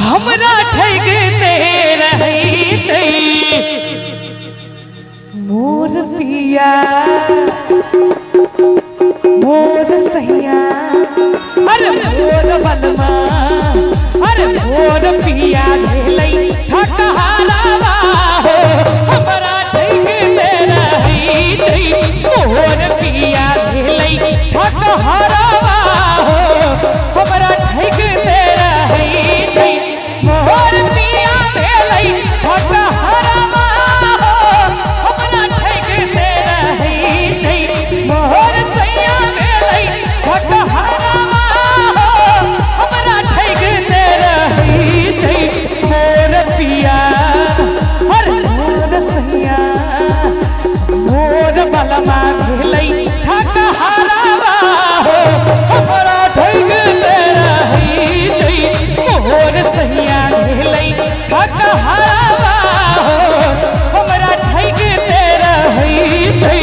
हमरा ठगते रही छै मोर पिया मोर सैया अरे मोर बलमा अरे मोर पिया भेलै ठकहारावा हो हमरा ठगते रही छै मोर पिया भेलै ठकहारावा हो हमरा ठगते रही छै मोर पिया भेलै ठकहारावा हो हमरा ठगते रही छै मोर सैया भेलै ठकहारावा हो हमरा ठगते रही छै मोर पिया हर मोर सैया मोर बलमा भेलै ठकहारावा हो हमरा ठगते रही छै मोर सैया भेलै ठकहारावा हो हमरा ठगते रही छै।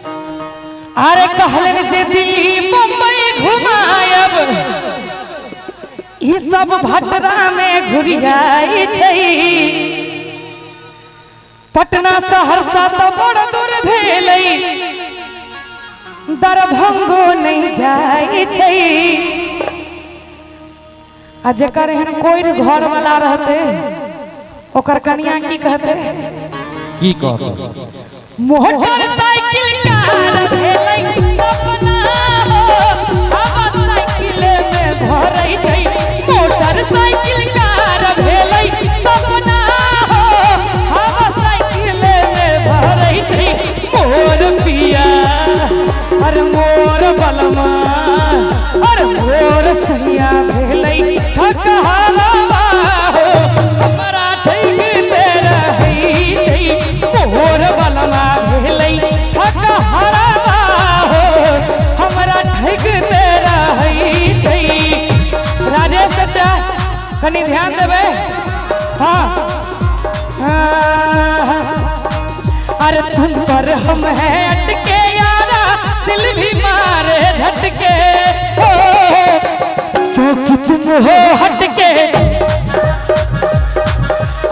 अरे कहलन जे दिल्ली मुंबई घुमायब ई सब भटरा में घुरियाई छै पटना सहरसा तो बड़ दूर भेलै दरभंगो नहीं जाई छै आ जेकर एहन कोई घर वाला रहते ओकर कन्या की कहते की कहते मोटरसाइकिल कार भेलै सपना हो अब साइकिल में भरै छै मोटरसाइकिल कार भेलै सपना हो अब साइकिल में भरै छै मोर पिया अरे मोर बलमा अरे मोर सैया भेलै ठकहारावा हो हमरा ठगते रही छै मोर बलमा भेलै ठकहारावा हो हमरा ठगते रही छै। राजेश चाचा कनी ध्यान देबै हाँ अरे तुम पर हम है अटके यारा दिल भी मारे झटके हो क्योंकि तुम हो हटके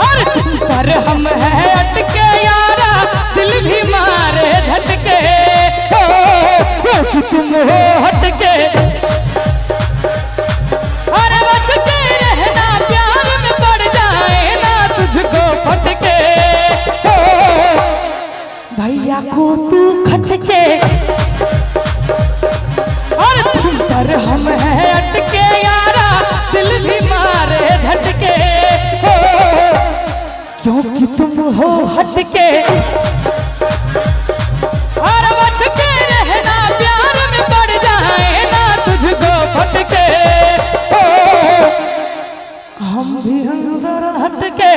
अरे तुम पर हम है अटके यारा दिल भी मारे झटके हो क्योंकि तुम हो हटके अरे बच के रहना प्यार में पड़ जाए ना तुझको फटके हो भैया को तू खटके और तुम पर हम है अटके यारा दिल भी मारे झटके हो क्योंकि तुम हो हटके और बच के रहना प्यार में पड़ जाए ना तुझको फटके हो हम भी अंदर हटके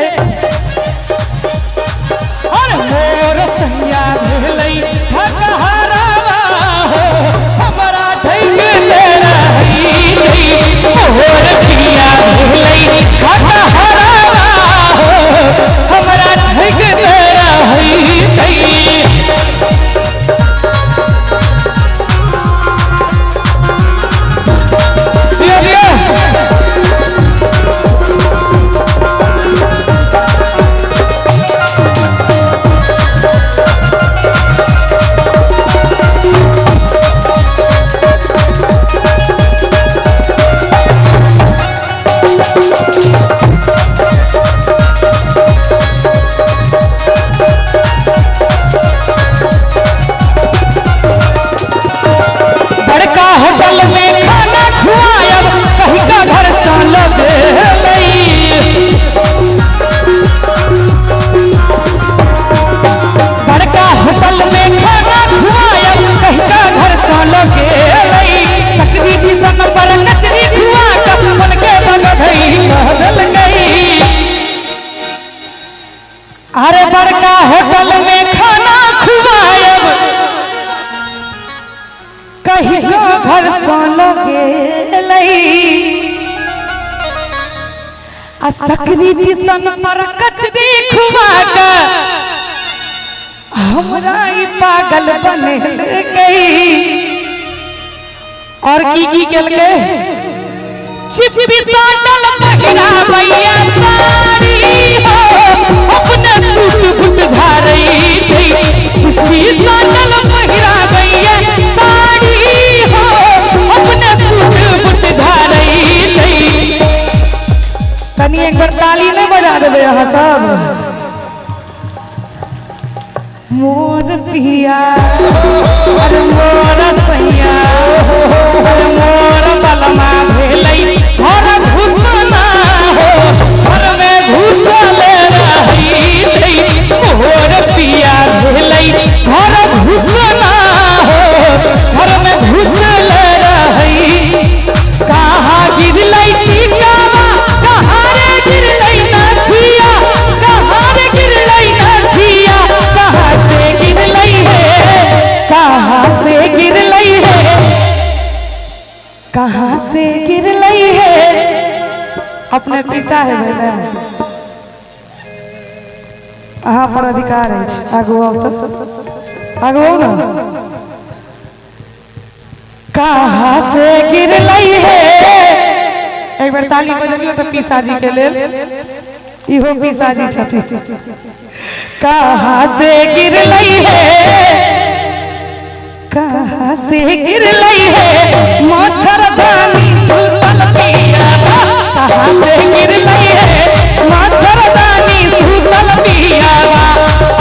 और मोर सैया भेलै ठकहारावा हो हमरा ठगते रही छै मोर पिया भेलै ठकहारावा हो हमरा ठगते रही छै। अरे बड़का होटल में खाना खुआएब कहीं घर सोलो गेलई आ सकरी टिशन पर कचरी खुआ के हमरा ई पागल बने गई। और की केल के चिपी साटल पहिरा भैया साड़ी हो अपने सूट फुट झारई चिपी साटल पहिरा भैया साड़ी हो अपने सूट फुट झारई। तनी एक बार ताली नहीं बजा देबे यहाँ सब। मोर पिया अरे मोर सैया अरे मोर बलमा भेलई घर घुसना हो घर में घुसले रही मोर पिया भेलई घर घुसना हो घर में घुसले रही। कहाँ गिरलई टीकावा कहाँ रे गिरलई नथिया कहाँ रे गिरलई नथिया कहाँ से गिरलई है कहाँ से गिरलई है कहाँ से गिरलई है। अपने पिसा है भैया अहाँ पर अधिकार है आगू आओ तो आगू आओ ना। कहाँ से गिरलई है एक बार ताली बजलियो तो पिसाजी के लेल इहो पिसाजी छथि। कहाँ से गिरलई है कहाँ से गिरलई है मच्छरदानी सुतल पिया कहाँ से गिरलई है मच्छरदानी सुतल पिया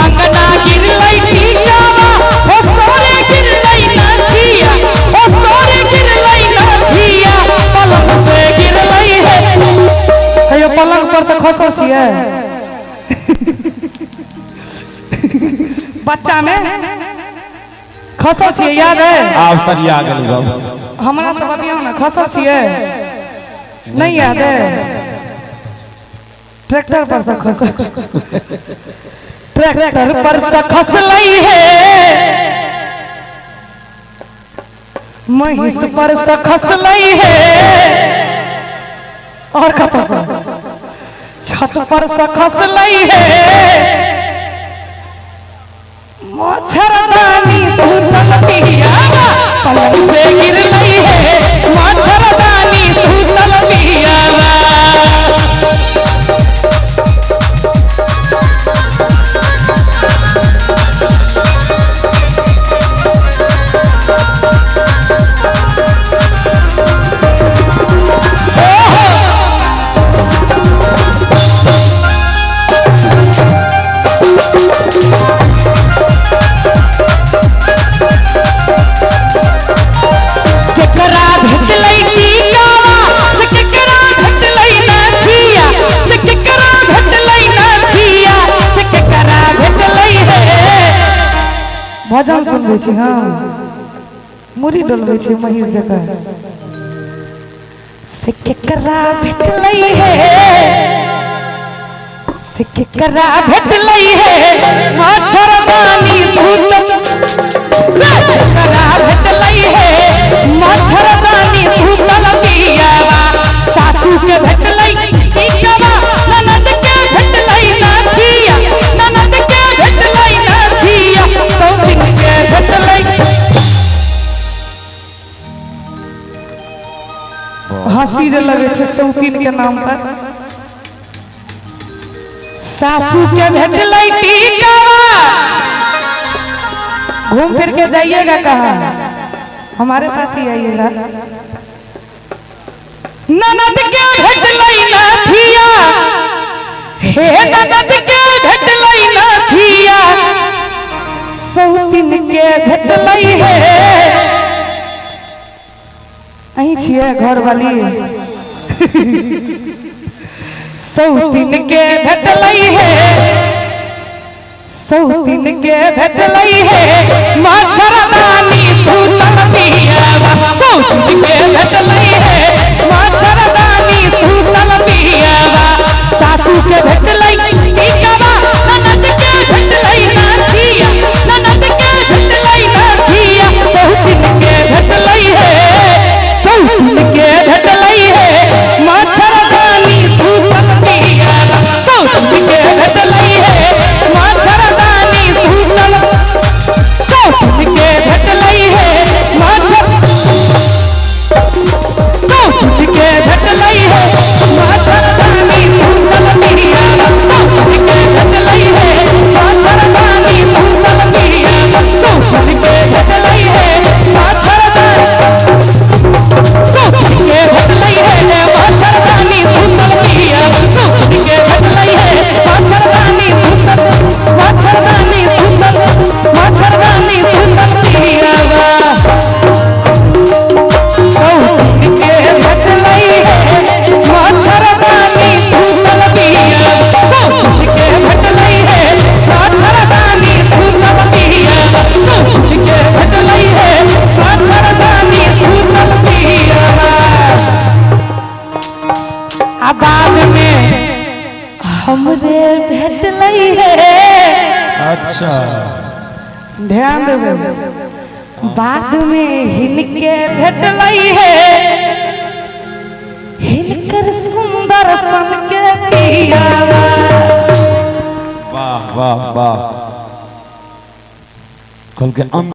अंगना गिरलई टीकावा ओ सोरे गिरलई नथिया ओ सोरे गिरलई नथिया पलंग से गिरलई है। कहियो पलंग पर से खसल छियै बच्चा में खसल छियै याद है आप सर याद है बाबू हमरा से बतियाओ ना खसल छियै नहीं याद है ट्रैक्टर पर से खसल ट्रैक्टर पर से खसलई है महिष पर से खसलई है और कत से छत पर से खसलई है मच्छरदानी सुतल पिया पलंग से गिरलई है मच्छरदानी सुतल पिया। भजन सुनबे छी हाँ मुड़ी डलबे छी महिष जका से केकरा भेटलई है से केकरा भेटलई है मच्छरदानी सुतल से केकरा भेटलई है मच्छरदानी सुतल पियावा सासू के भेटलई टीकावा ननद के भेटलई नथिया ननद के भेटलई नथिया सौसिन के भेटलई। हंसी जे लगे छे सौतीन के नाम पर सासू के भेटलई टीकावा। घूम फिर के जाइएगा कहाँ हमारे पास ही आइएगा। ननद के भेटलई नथिया हे ननद के भेटलई नथिया सौतीन के भेटलई है। अहीं छियै घर वाली सौतीन के भेटलई है सौतीन के भेटलई है मच्छरदानी सुतल पियावा सौतीन के भेटलई है मच्छरदानी सुतल पियावा सासू के भेटलई टीकावा ननद के आ बाद में हमरे भेटलई है। अच्छा ध्यान देवे, बाद में हिनके भेटलई है, हिनकर सुंदर सन के पियावा। वाह वाह वाह। कल के